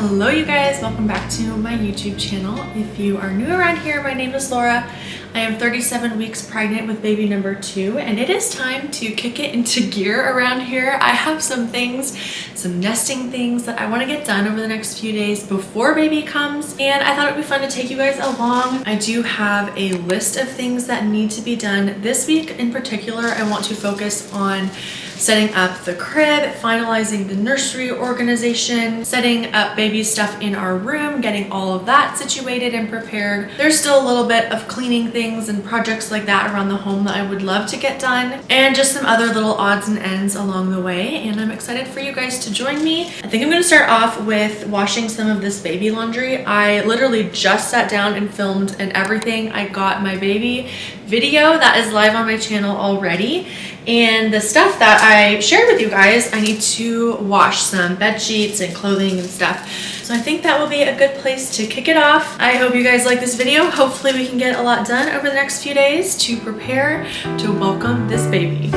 Hello you guys, welcome back to my YouTube channel. If you are new around here, my name is Laura. I am 37 weeks pregnant with baby number 2 and it is time to kick it into gear around here. I have some things, some nesting things that I want to get done over the next few days before baby comes, and I thought it would be fun to take you guys along. I do have a list of things that need to be done this week. In particular, I want to focus on setting up the crib, finalizing the nursery organization, setting up baby stuff in our room, getting all of that situated and prepared. There's still a little bit of cleaning things and projects like that around the home that I would love to get done, and just some other little odds and ends along the way, and I'm excited for you guys to join me. I think I'm going to start off with washing some of this baby laundry. I literally just sat down and filmed and everything. I got my baby video that is live on my channel already, and the stuff that I shared with you guys, I need to wash some bed sheets and clothing and stuff. So I think that will be a good place to kick it off. I hope you guys like this video. Hopefully we can get a lot done over the next few days to prepare to welcome this baby.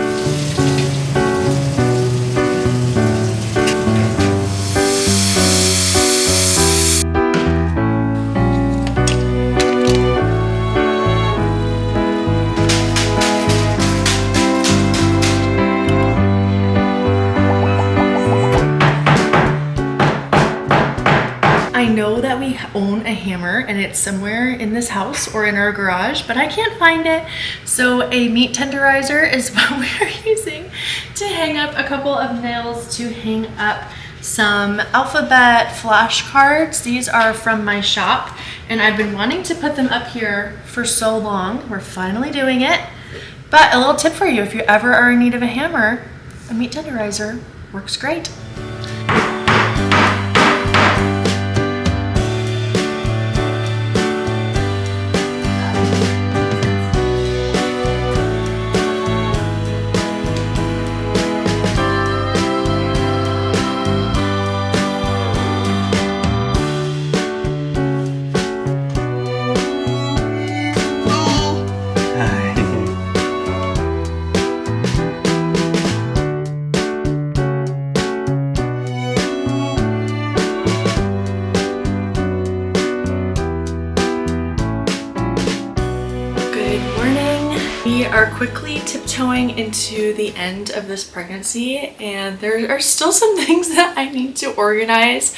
I know that we own a hammer and it's somewhere in this house or in our garage, but I can't find it. So a meat tenderizer is what we are using to hang up a couple of nails to hang up some alphabet flashcards. These are from my shop and I've been wanting to put them up here for so long. We're finally doing it. But a little tip for you, if you ever are in need of a hammer, a meat tenderizer works great. We are quickly tiptoeing into the end of this pregnancy, and there are still some things that I need to organize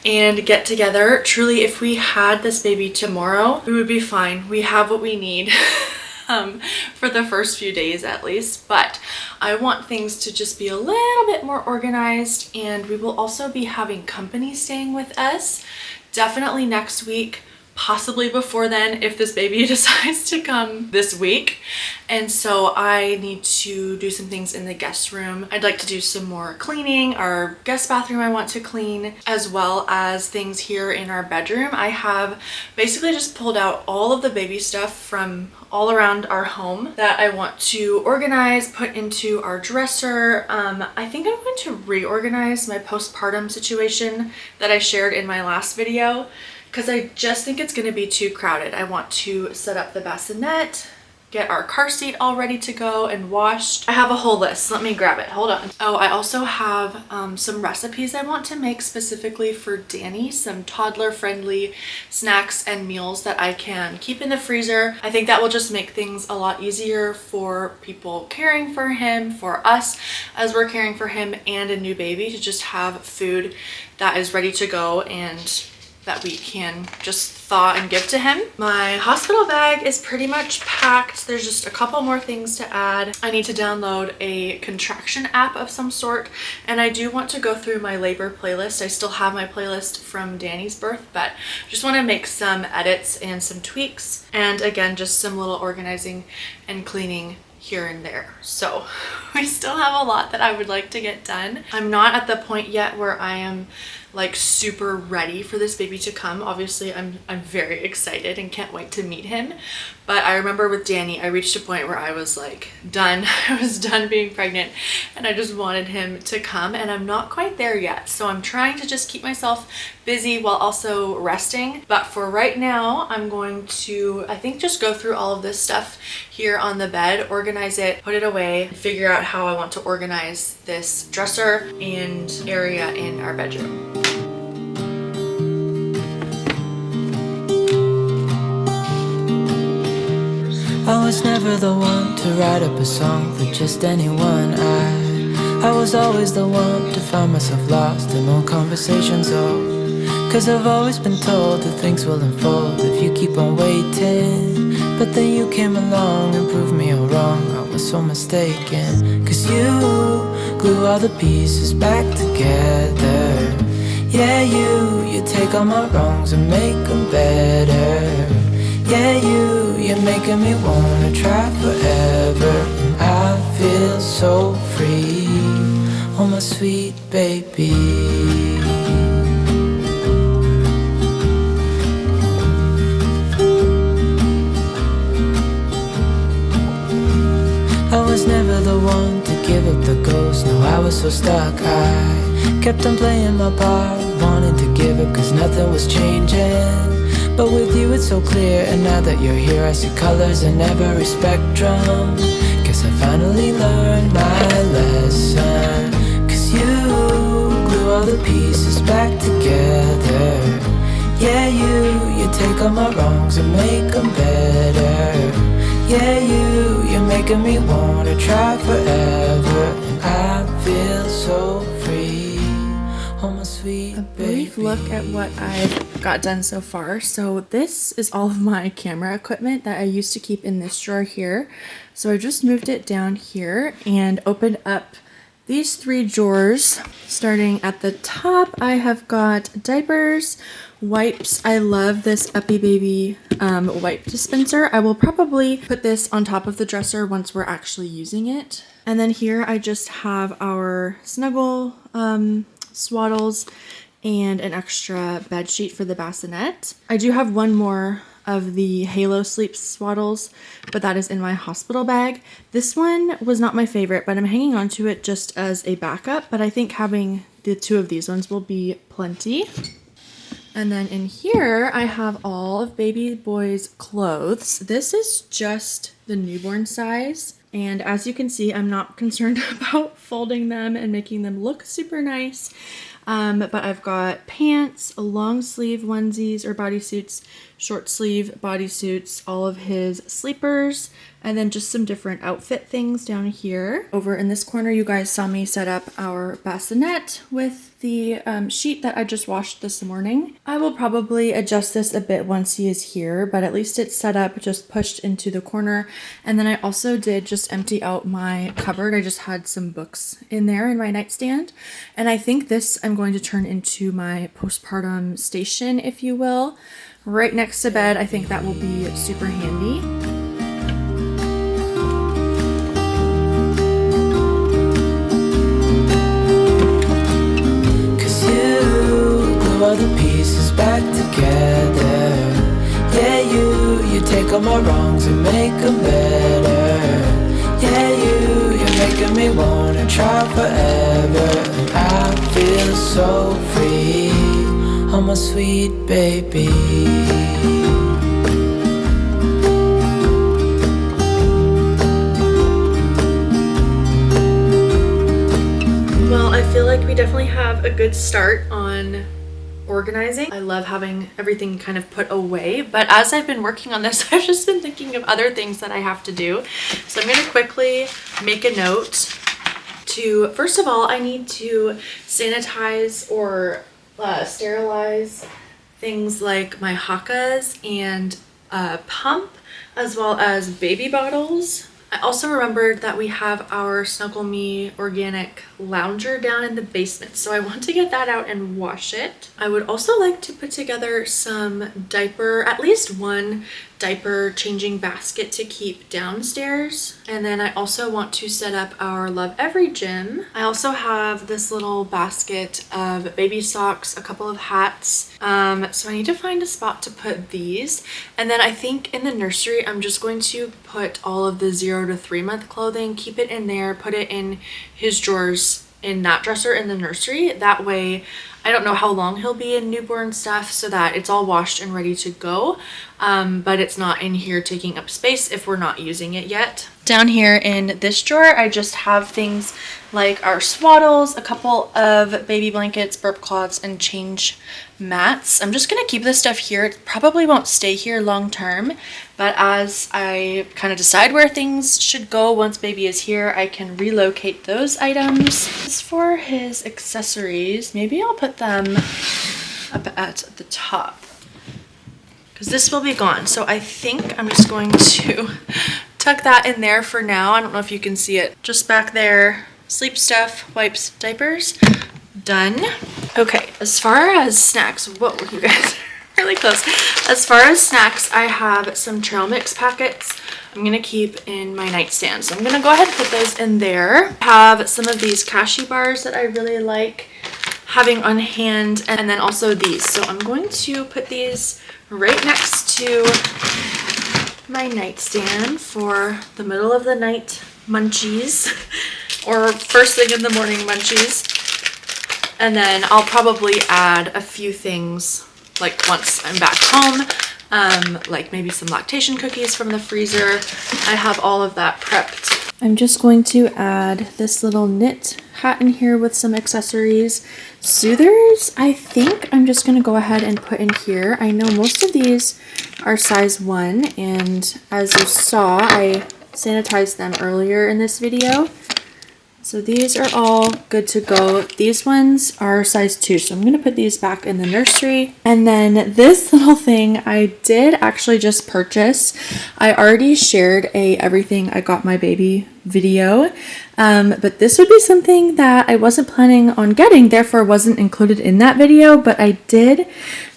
and get together. Truly, if we had this baby tomorrow, we would be fine. We have what we need for the first few days at least, but I want things to just be a little bit more organized, and we will also be having company staying with us definitely next week. Possibly before then if this baby decides to come this week. And so I need to do some things in the guest room. I'd like to do some more cleaning. Our guest bathroom I want to clean, as well as things here in our bedroom. I have basically just pulled out all of the baby stuff from all around our home that I want to organize, put into our dresser. I think I'm going to reorganize my postpartum situation that I shared in my last video, because I just think it's going to be too crowded. I want to set up the bassinet, get our car seat all ready to go and washed. I have a whole list. Let me grab it. Hold on. Oh, I also have some recipes I want to make specifically for Danny, some toddler-friendly snacks and meals that I can keep in the freezer. I think that will just make things a lot easier for people caring for him, for us as we're caring for him and a new baby, to just have food that is ready to go and that we can just thaw and give to him. My hospital bag is pretty much packed. There's just a couple more things to add. I need to download a contraction app of some sort, and I do want to go through my labor playlist. I still have my playlist from Danny's birth, but just want to make some edits and some tweaks, and again just some little organizing and cleaning here and there. So we still have a lot that I would like to get done. I'm not at the point yet where I am like super ready for this baby to come. Obviously I'm very excited and can't wait to meet him, but I remember with Danny I reached a point where I was like done. I was done being pregnant and I just wanted him to come, and I'm not quite there yet. So I'm trying to just keep myself busy while also resting, but for right now I'm going to, I think, just go through all of this stuff here on the bed, organize it, put it away, figure out how I want to organize this dresser and area in our bedroom. never the one to write up a song for just anyone. I was always the one to find myself lost in more conversations. Cause I've always been told that things will unfold if you keep on waiting. But then you came along and proved me all wrong. I was so mistaken. Cause you glue all the pieces back together. Yeah, you take all my wrongs and make them better. Yeah, you're making me wanna try forever. And I feel so free, oh my sweet baby. I was never the one to give up the ghost. No, I was so stuck. I kept on playing my part, wanting to give up cause nothing was changing. But with you it's so clear, and now that you're here I see colors in every spectrum. Guess I finally learned my lesson. Cause you glue all the pieces back together. Yeah, you take all my wrongs and make them better. Yeah, you're making me wanna try forever. And I feel so free, oh my sweet baby. A brief look at what I've got done so far. So this is all of my camera equipment that I used to keep in this drawer here. So I just moved it down here and opened up these 3 drawers. Starting at the top, I have got diapers, wipes. I love this Uppy Baby wipe dispenser. I will probably put this on top of the dresser once we're actually using it. And then here I just have our Snuggle swaddles and an extra bed sheet for the bassinet. I do have one more of the Halo Sleep swaddles, but that is in my hospital bag. This one was not my favorite, but I'm hanging on to it just as a backup, but I think having the 2 of these ones will be plenty. And then in here, I have all of baby boy's clothes. This is just the newborn size. And as you can see, I'm not concerned about folding them and making them look super nice. But I've got pants, long sleeve onesies or bodysuits, short sleeve bodysuits, all of his sleepers, and then just some different outfit things down here. Over in this corner, you guys saw me set up our bassinet with the sheet that I just washed this morning. I will probably adjust this a bit once he is here, but at least it's set up, just pushed into the corner. And then I also did just empty out my cupboard. I just had some books in there in my nightstand. And I think this I'm going to turn into my postpartum station, if you will. Right next to bed, I think that will be super handy. All the pieces back together. Yeah, you take all my wrongs and make them better. Yeah, you're making me wanna try forever. And I feel so free, oh my sweet baby. Well, I feel like we definitely have a good start on organizing. I love having everything kind of put away, but as I've been working on this, I've just been thinking of other things that I have to do. So I'm going to quickly make a note to, first of all, I need to sanitize or sterilize things like my hakas and pump, as well as baby bottles. I also remembered that we have our Snuggle Me organic lounger down in the basement, so I want to get that out and wash it. I would also like to put together some at least one diaper changing basket to keep downstairs. And then I also want to set up our Love Every gym. I also have this little basket of baby socks, a couple of hats. So I need to find a spot to put these. And then I think in the nursery, I'm just going to put all of the 0 to 3 month clothing, keep it in there, put it in his drawers in that dresser in the nursery. That way, I don't know how long he'll be in newborn stuff, so that it's all washed and ready to go, but it's not in here taking up space if we're not using it yet. Down here in this drawer, I just have things like our swaddles, a couple of baby blankets, burp cloths, and change mats. I'm just gonna keep this stuff here. It probably won't stay here long term, but as I kind of decide where things should go once baby is here, I can relocate those items. As for his accessories, maybe I'll put them up at the top because this will be gone. So I think I'm just going to tuck that in there for now. I don't know if you can see it. Just back there, sleep stuff, wipes, diapers, done. Okay, as far as snacks, whoa, you guys are really close. As far as snacks, I have some trail mix packets I'm gonna keep in my nightstand. So I'm gonna go ahead and put those in there. I have some of these cashew bars that I really like having on hand, and then also these. So I'm going to put these right next to my nightstand for the middle of the night munchies or first thing in the morning munchies. And then I'll probably add a few things like once I'm back home, like maybe some lactation cookies from the freezer. I have all of that prepped. I'm just going to add this little knit hat in here with some accessories. Soothers, I think I'm just going to go ahead and put in here. I know most of these are size 1, and as you saw, I sanitized them earlier in this video. So these are all good to go. These ones are size 2, so I'm going to put these back in the nursery. And then this little thing I did actually just purchase. I already shared a everything I got my baby video, but this would be something that I wasn't planning on getting, therefore wasn't included in that video, but I did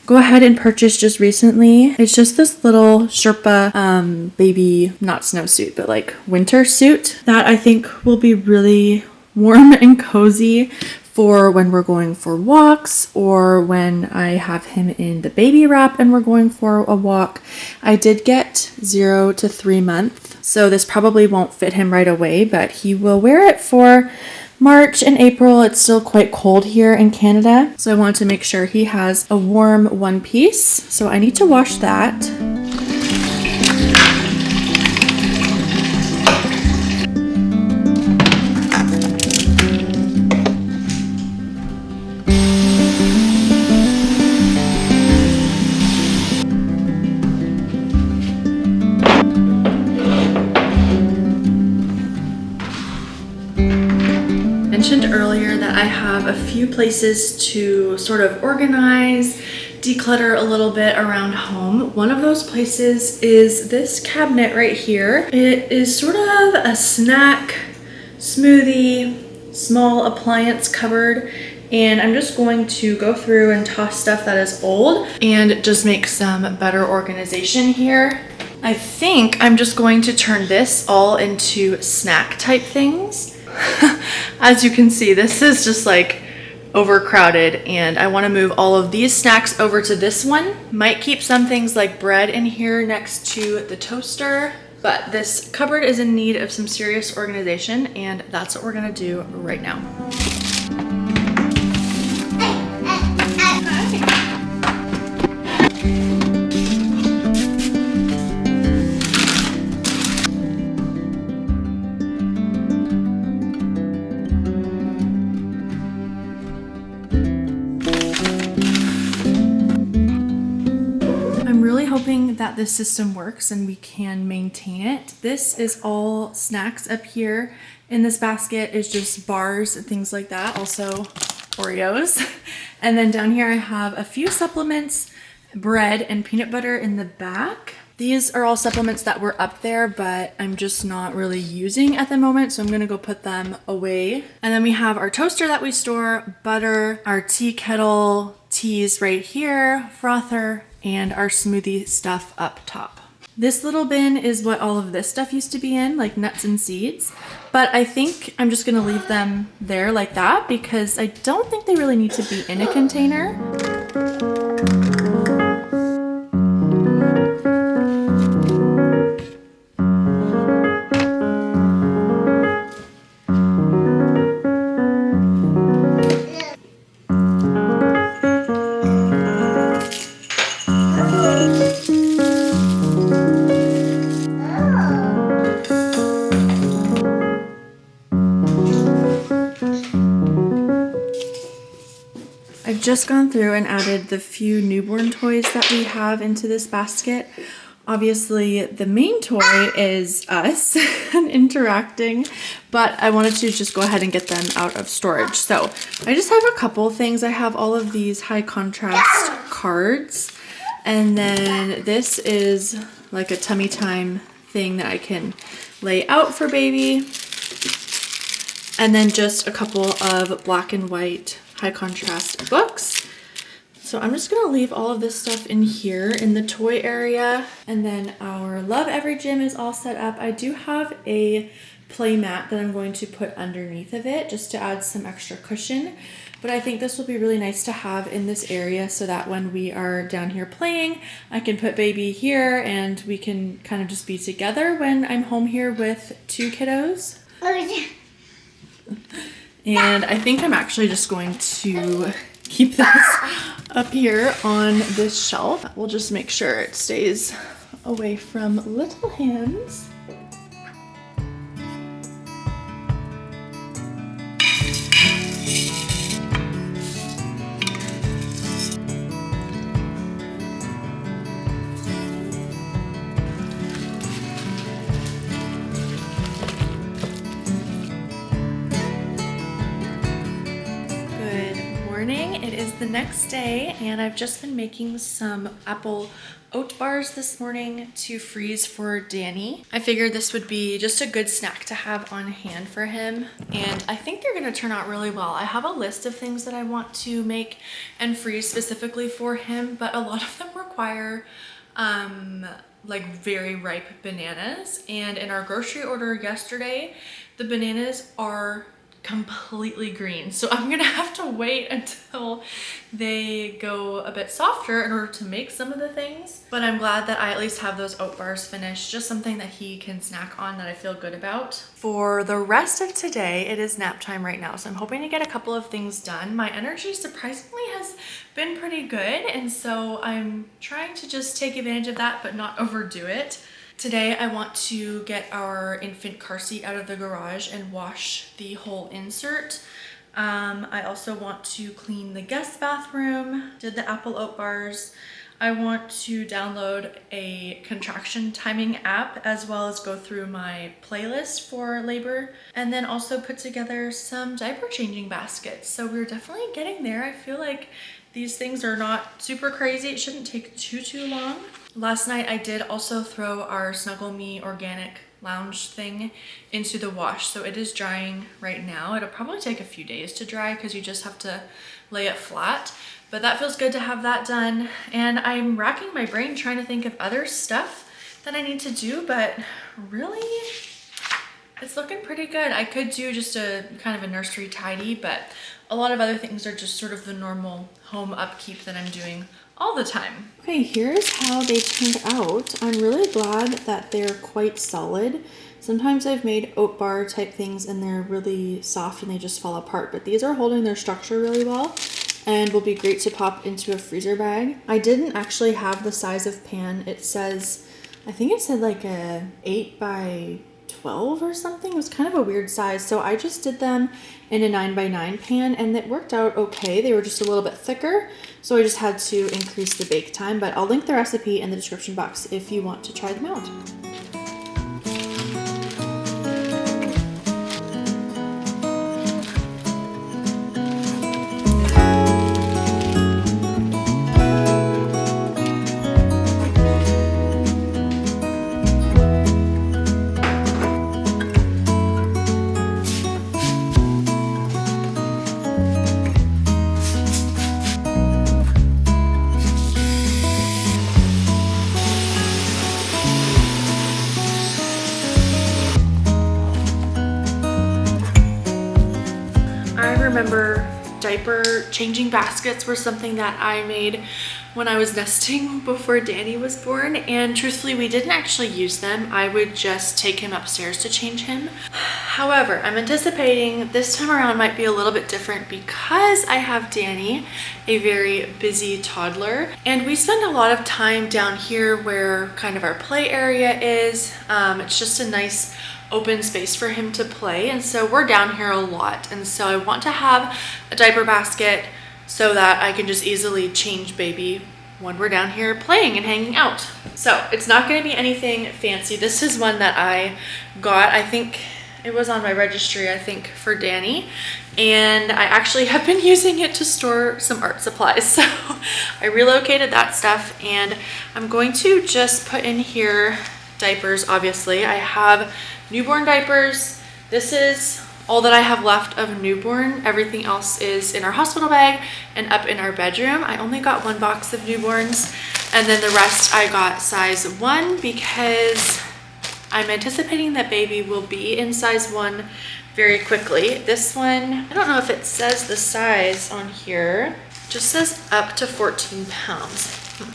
go ahead and purchase just recently. It's just this little Sherpa baby, not snowsuit, but like winter suit that I think will be really warm and cozy for when we're going for walks or when I have him in the baby wrap and we're going for a walk. I did get 0 to 3 months, so this probably won't fit him right away, but he will wear it for March and April. It's still quite cold here in Canada, so I wanted to make sure he has a warm one piece. So I need to wash that. Mentioned earlier that I have a few places to sort of organize, declutter a little bit around home. One of those places is this cabinet right here. It is sort of a snack, smoothie, small appliance cupboard, and I'm just going to go through and toss stuff that is old and just make some better organization here. I think I'm just going to turn this all into snack type things. As you can see, this is just like overcrowded, and I want to move all of these snacks over to this one. Might keep some things like bread in here next to the toaster, but this cupboard is in need of some serious organization, and that's what we're gonna do right now. Hoping that this system works and we can maintain it. This is all snacks up here. In this basket is just bars and things like that, also Oreos. And then down here I have a few supplements, bread, and peanut butter in the back. These are all supplements that were up there, but I'm just not really using at the moment, so I'm gonna go put them away. And then we have our toaster that we store, butter, our tea kettle, teas right here, frother, and our smoothie stuff up top. This little bin is what all of this stuff used to be in, like nuts and seeds, but I think I'm just gonna leave them there like that because I don't think they really need to be in a container. I've just gone through and added the few newborn toys that we have into this basket. Obviously, the main toy is us and interacting, but I wanted to just go ahead and get them out of storage. So I just have a couple things. I have all of these high contrast cards, and then this is like a tummy time thing that I can lay out for baby. And then just a couple of black and white high contrast books. So I'm just gonna leave all of this stuff in here in the toy area. And then our Love Every gym is all set up. I do have a play mat that I'm going to put underneath of it just to add some extra cushion. But I think this will be really nice to have in this area so that when we are down here playing, I can put baby here and we can kind of just be together when I'm home here with 2 kiddos. And I think I'm actually just going to keep this up here on this shelf. We'll just make sure it stays away from little hands. It is the next day and I've just been making some apple oat bars this morning to freeze for Danny. I figured this would be just a good snack to have on hand for him, and I think they're gonna turn out really well. I have a list of things that I want to make and freeze specifically for him, but a lot of them require like very ripe bananas, and in our grocery order yesterday, the bananas are completely green, so I'm gonna have to wait until they go a bit softer in order to make some of the things. But I'm glad that I at least have those oat bars finished, just something that he can snack on that I feel good about. For the rest of today, it is nap time right now, so I'm hoping to get a couple of things done. My energy surprisingly has been pretty good, and so I'm trying to just take advantage of that but not overdo it. Today I want to get our infant car seat out of the garage and wash the whole insert. I also want to clean the guest bathroom, did the apple oat bars. I want to download a contraction timing app as well as go through my playlist for labor, and then also put together some diaper changing baskets. So we're definitely getting there. I feel like these things are not super crazy. It shouldn't take too long. Last night I did also throw our Snuggle Me organic lounge thing into the wash, so it is drying right now. It'll probably take a few days to dry because you just have to lay it flat, but that feels good to have that done. And I'm racking my brain trying to think of other stuff that I need to do, but really it's looking pretty good. I could do just a kind of a nursery tidy, but a lot of other things are just sort of the normal home upkeep that I'm doing all the time. Okay, here's how they turned out. I'm really glad that they're quite solid. Sometimes I've made oat bar type things and they're really soft and they just fall apart, but these are holding their structure really well and will be great to pop into a freezer bag. I didn't actually have the size of pan. It says, I think it said like a 8 by 12 or something. It was kind of a weird size, so I just did them in a 9 by 9 pan and it worked out okay. They were just a little bit thicker, so I just had to increase the bake time, but I'll link the recipe in the description box if you want to try them out. Remember diaper changing baskets were something that I made when I was nesting before Danny was born, and truthfully we didn't actually use them. I would just take him upstairs to change him. However, I'm anticipating this time around might be a little bit different because I have Danny, a very busy toddler, and we spend a lot of time down here where kind of our play area is. It's just a nice open space for him to play, and so we're down here a lot, and so I want to have a diaper basket so that I can just easily change baby when we're down here playing and hanging out. So it's not going to be anything fancy. This is one that I got, I think it was on my registry, I think, for Danny. And I actually have been using it to store some art supplies. So I relocated that stuff, and I'm going to just put in here diapers. Obviously, I have newborn diapers. This is all that I have left of newborn. Everything else is in our hospital bag and up in our bedroom. I only got one box of newborns, and then the rest I got size 1 because I'm anticipating that baby will be in size 1 very quickly. This one, I don't know if it says the size on here. It just says up to 14 pounds.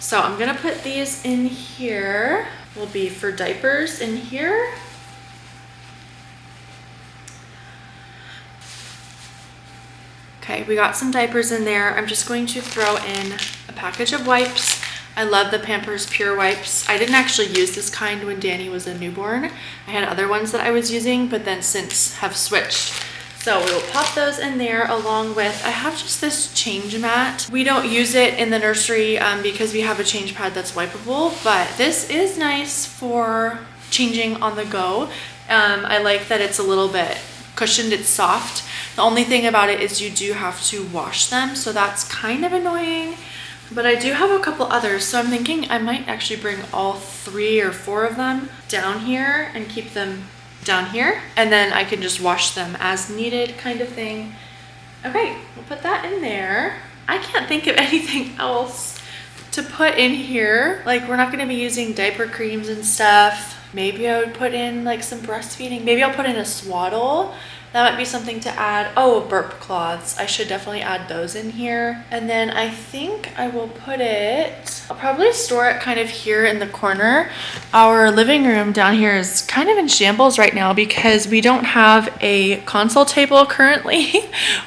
So I'm gonna put these in here. Will be for diapers in here. Okay, we got some diapers in there. I'm just going to throw in a package of wipes. I love the Pampers Pure Wipes. I didn't actually use this kind when Danny was a newborn. I had other ones that I was using, but then since have switched. So we'll pop those in there along with, I have just this change mat. We don't use it in the nursery because we have a change pad that's wipeable, but this is nice for changing on the go. I like that it's a little bit cushioned, it's soft. The only thing about it is you do have to wash them, so that's kind of annoying. But I do have a couple others, so I'm thinking I might actually bring all 3 or 4 of them down here and keep them down here, and then I can just wash them as needed kind of thing. Okay, we'll put that in there. I can't think of anything else to put in here. Like, we're not going to be using diaper creams and stuff. Maybe I would put in like some breastfeeding. Maybe I'll put in a swaddle. That might be something to add. Oh, burp cloths. I should definitely add those in here. And then I think I will put it, I'll probably store it kind of here in the corner. Our living room down here is kind of in shambles right now because we don't have a console table currently.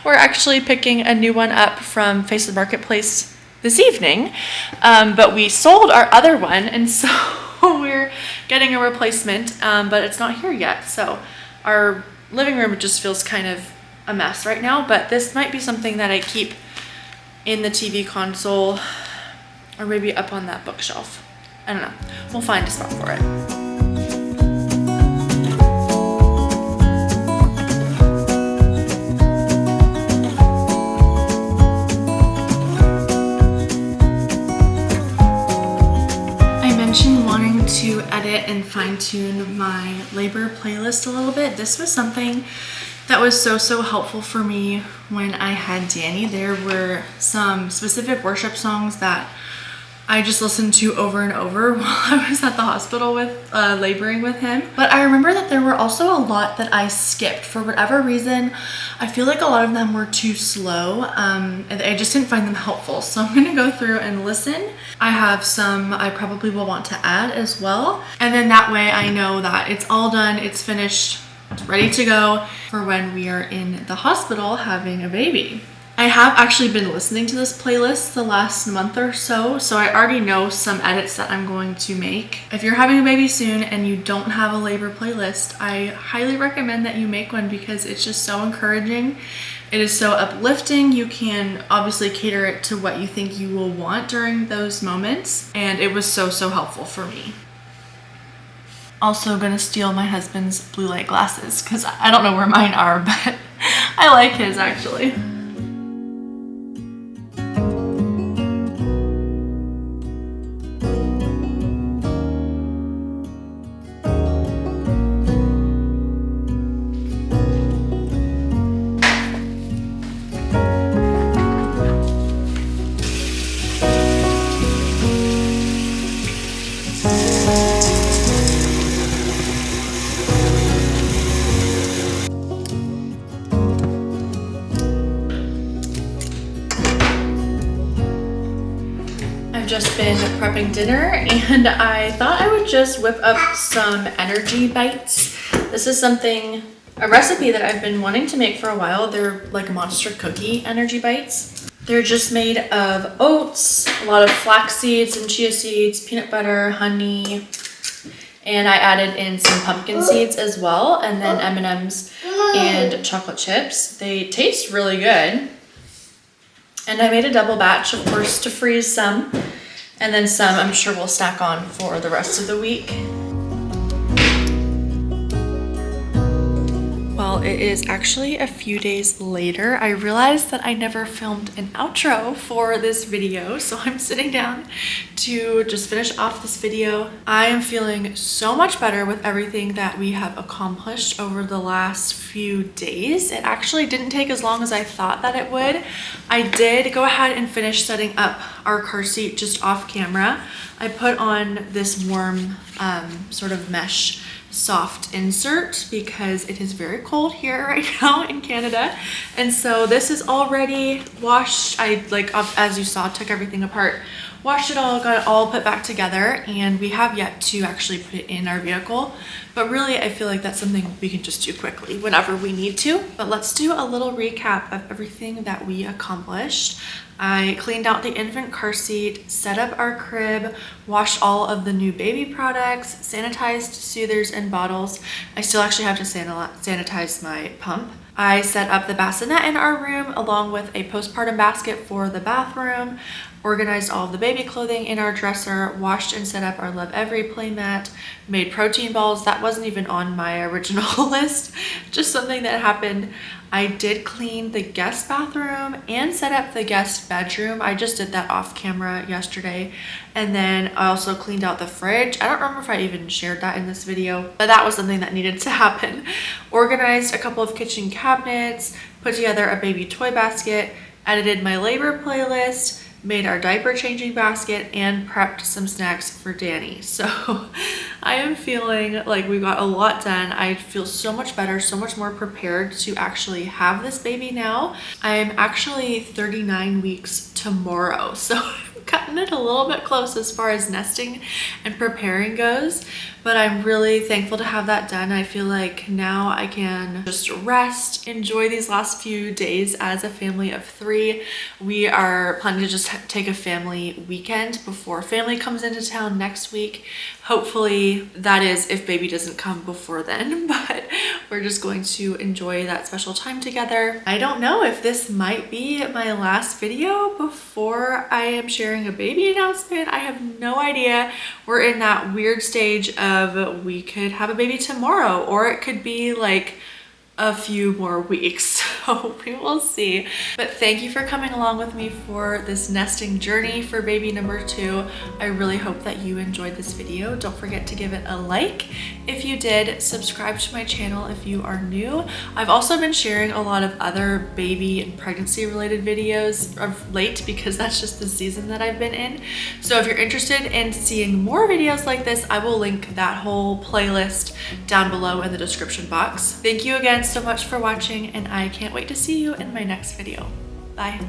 We're actually picking a new one up from Facebook Marketplace this evening. But we sold our other one, and so we're getting a replacement, but it's not here yet. So our living room just feels kind of a mess right now, but this might be something that I keep in the TV console or maybe up on that bookshelf. I don't know. We'll find a spot for it. Wanting to edit and fine-tune my labor playlist a little bit. This was something that was so helpful for me when I had Danny. There were some specific worship songs that I just listened to over and over while I was at the hospital with laboring with him. But I remember that there were also a lot that I skipped for whatever reason. I feel like a lot of them were too slow and I just didn't find them helpful. So I'm gonna go through and listen. I have some I probably will want to add as well. And then that way I know that it's all done, it's finished, it's ready to go for when we are in the hospital having a baby. I have actually been listening to this playlist the last month or so, so I already know some edits that I'm going to make. If you're having a baby soon and you don't have a labor playlist, I highly recommend that you make one because it's just so encouraging. It is so uplifting. You can obviously cater it to what you think you will want during those moments, and it was so helpful for me. Also gonna steal my husband's blue light glasses because I don't know where mine are, but I like his actually. Just been prepping dinner and I thought I would just whip up some energy bites. This is a recipe that I've been wanting to make for a while. They're like monster cookie energy bites. They're just made of oats, a lot of flax seeds and chia seeds, peanut butter, honey, and I added in some pumpkin seeds as well, and then M&Ms and chocolate chips. They taste really good. And I made a double batch, of course, to freeze some, and then some I'm sure we'll stack on for the rest of the week. Well, it is actually a few days later. I realized that I never filmed an outro for this video, so I'm sitting down to just finish off this video. I am feeling so much better with everything that we have accomplished over the last few days. It actually didn't take as long as I thought that it would. I did go ahead and finish setting up our car seat just off camera. I put on this warm sort of mesh soft insert because it is very cold here right now in Canada, and so this is already washed. I as you saw, took everything apart, washed it all, got it all put back together, and we have yet to actually put it in our vehicle, but really I feel like that's something we can just do quickly whenever we need to. But let's do a little recap of everything that we accomplished. I cleaned out the infant car seat, set up our crib, washed all of the new baby products, sanitized soothers and bottles. I still actually have to sanitize my pump. I set up the bassinet in our room along with a postpartum basket for the bathroom, organized all of the baby clothing in our dresser, washed and set up our Love Every playmat, made protein balls. That wasn't even on my original list, just something that happened. I did clean the guest bathroom and set up the guest bedroom. I just did that off camera yesterday. And then I also cleaned out the fridge. I don't remember if I even shared that in this video, but that was something that needed to happen. Organized a couple of kitchen cabinets, put together a baby toy basket, edited my labor playlist, made our diaper changing basket, and prepped some snacks for Danny. So I am feeling like we got a lot done. I feel so much better, so much more prepared to actually have this baby now. I am actually 39 weeks tomorrow, so I've gotten it a little bit close as far as nesting and preparing goes, but I'm really thankful to have that done. I feel like now I can just rest, enjoy these last few days as a family of 3. We are planning to just take a family weekend before family comes into town next week. Hopefully that is if baby doesn't come before then, but we're just going to enjoy that special time together. I don't know if this might be my last video before I am sharing a baby announcement. I have no idea. We're in that weird stage of we could have a baby tomorrow, or it could be like a few more weeks, so we will see. But thank you for coming along with me for this nesting journey for baby number 2. I really hope that you enjoyed this video. Don't forget to give it a like if you did. Subscribe to my channel if you are new. I've also been sharing a lot of other baby and pregnancy related videos of late because that's just the season that I've been in. So if you're interested in seeing more videos like this, I will link that whole playlist down below in the description box. Thank you again so much for watching, and I can't wait to see you in my next video. Bye.